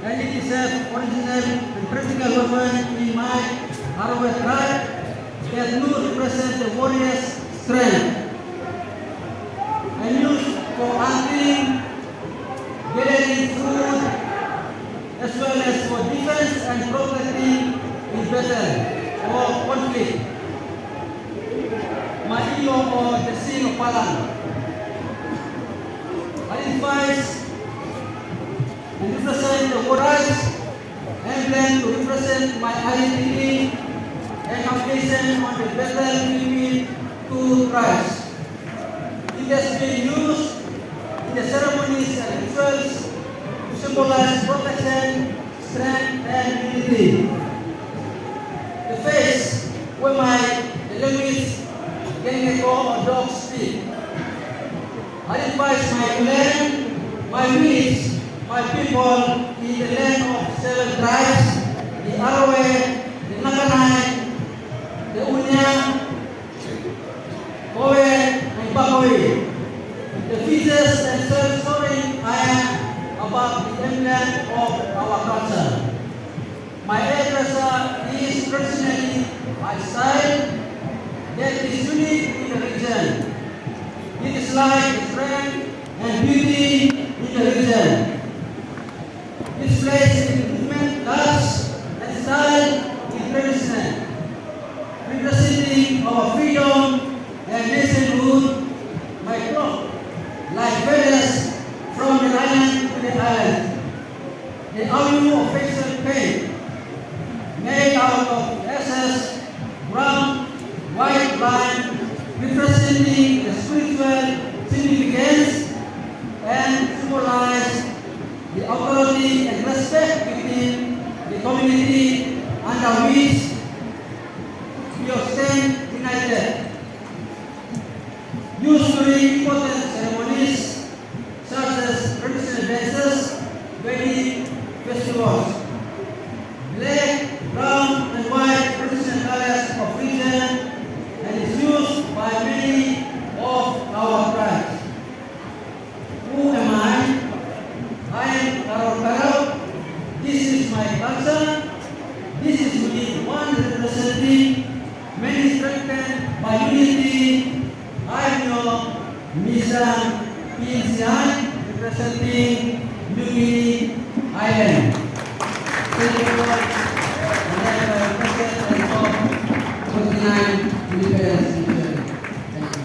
and it is an original and practical weapon in my Arabic tribe that will represent the warrior's strength. And used for hunting, gathering food, as well as for defense and protecting in battle or conflict. My ilo or the seal of Palang identifies and represent the warriors emblem to represent my identity and foundation on the battle between two tribes. It has been used in the ceremonies and rituals to symbolize protection, strength, and unity. The face where the language Guinea or dog speak identifies my clan, my village, my people in the land of 7 tribes, the Arawe, the Nakanai, the Unya, Kowe, and Bakowe. The features and self-story I am about the emblem of our culture. My hairdresser is traditionally my style that is unique in the region. It is like strength and beauty in the region. Displays in movement, touch, and style is traditional, representing our freedom and nationhood. My cloth, like feathers from the island to the island. The avenue of facial paint, made out of ashes, brown, white line, representing the spiritual significance and symbolize the authority and respect within the community under which we stand united. Used during important ceremonies such as traditional dances, wedding festivals. Black, brown, and white traditional colors of region and is used by many of our tribes. Who am I? I am Karo. This is my culture. This is me, one representing many strengthened by unity. I am your Misa Pinsian, representing New Guinea Island. Thank you for the president of 49 Independence Region. Thank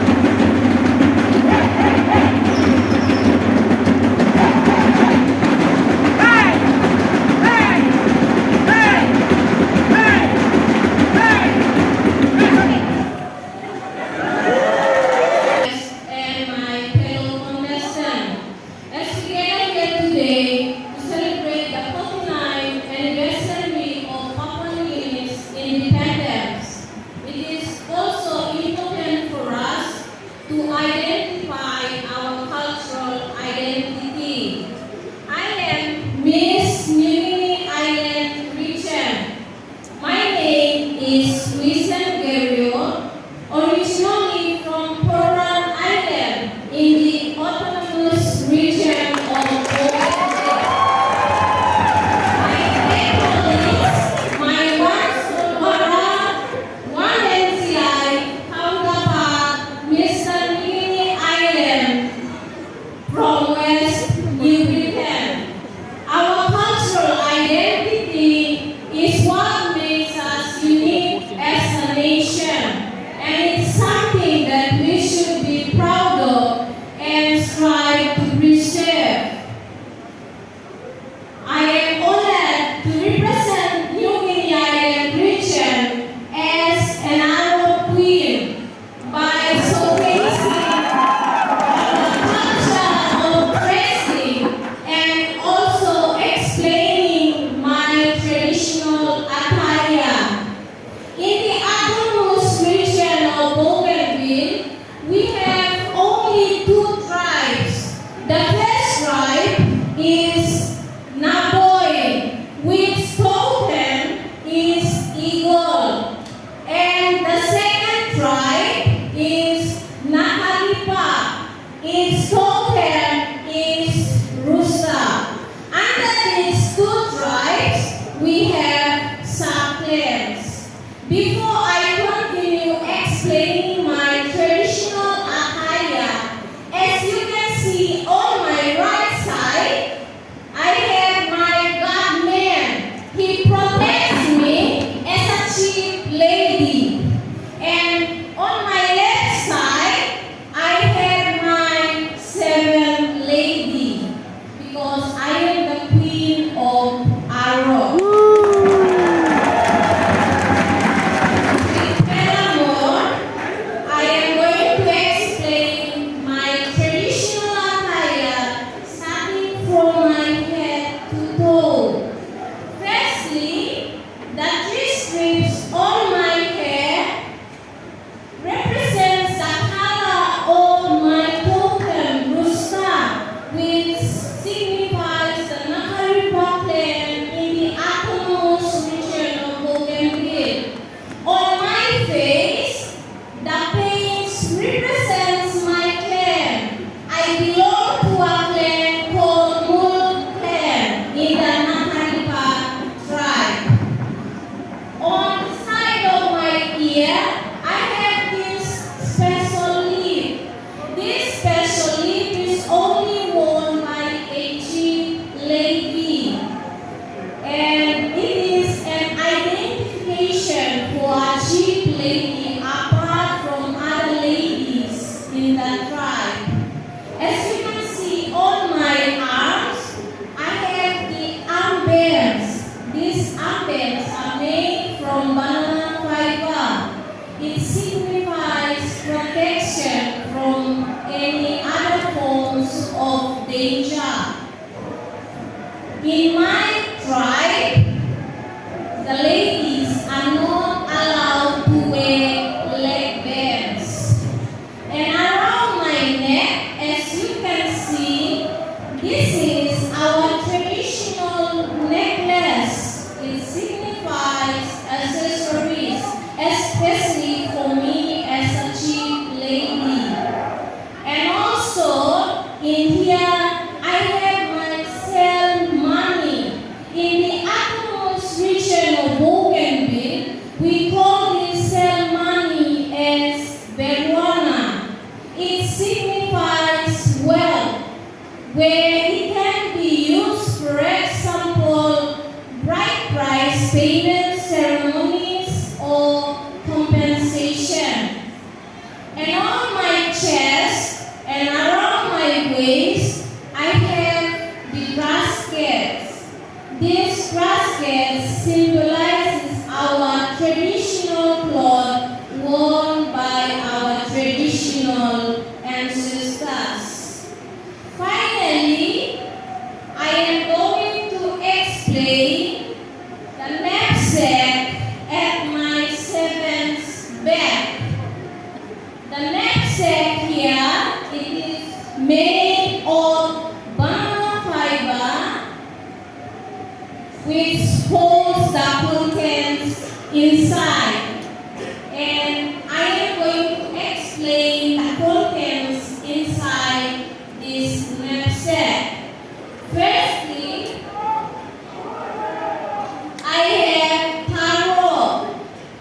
you. tribe is Nakalipa. Its token is Rusa. Under these two tribes, we have sub-clans. Before I continue explaining my traditional attire, as you can see on my right side, I have my godman. He protects me as a chief lady. And on my left side, I have my seventh lady because I am the queen of Arrow. Furthermore, I am going to explain my traditional attire starting from my head to toe. Firstly, the three strips on my hair represents the color of my token rooster, which signifies the Nakaripa clan in the autonomous region of Bougainville. On my face, the paints represents my clan. I belong to a clan called Mul clan in the Nakaripa tribe. On the side of my ear, I have this special leaf. This special leaf is only worn by a chief lady. And it is an identification for a chief lady apart from other ladies in the tribe. As you can see on my arms, I have the armbands. These armbands are made from banana fiber. It signifies protection from any other forms of danger. In my tribe, the ladies are not allowed to wear leg bands. And around my neck, as you can see, this is our traditional necklace. It signifies accessories, especially for me as a chief lady. And also, in here, I have my sell money. In the utmost region of Bougainville, we call this sell money as Beruana. It signifies wealth, where it can be used, for example, bride price payment ceremonies or compensation. And on my chest and around my waist, I have the baskets. This basket symbolizes our traditional cloth worn by our traditional ancestors. Finally, I am going to explain the knapsack at my seventh back. The knapsack here, it is made of banana fiber, which holds the contents inside. And I am going to explain the contents inside this knapsack. Firstly, I have taro.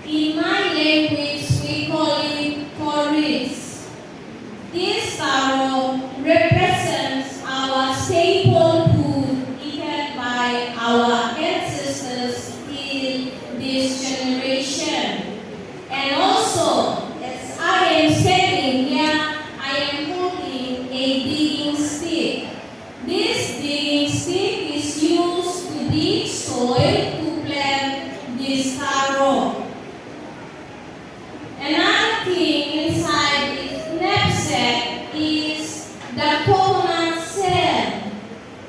In my language, we call it porridge. This taro represents our staple food eaten by our ancestors in this generation. And also, as I am standing here, I am holding a digging stick. This digging stick is used to dig soil to plant this taro. Another thing inside this knapsack is the coconut shell.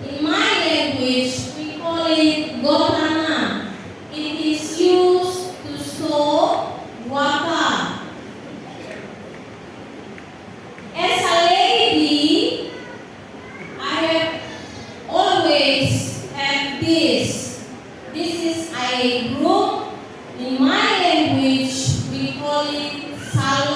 In my language, we call it gotana. It is used to store water. As a lady, I have always had this. This is a broom. In my language, we call it sal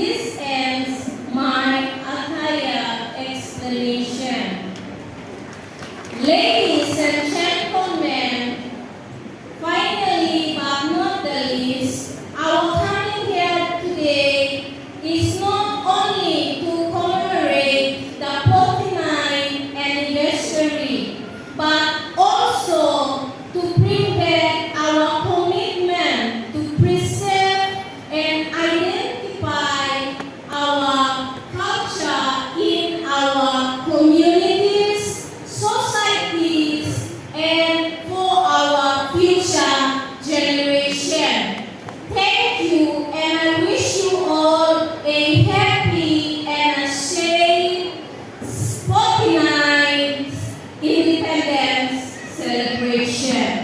this ends my entire explanation. Ladies and gentlemen, finally but not the least, our coming here today is not only to commemorate the 49th anniversary, but also to bring back our commitment to preserve and identify our culture in our communities, societies, and for our future generation. Thank you, and I wish you all a happy and a safe 49th Independence celebration.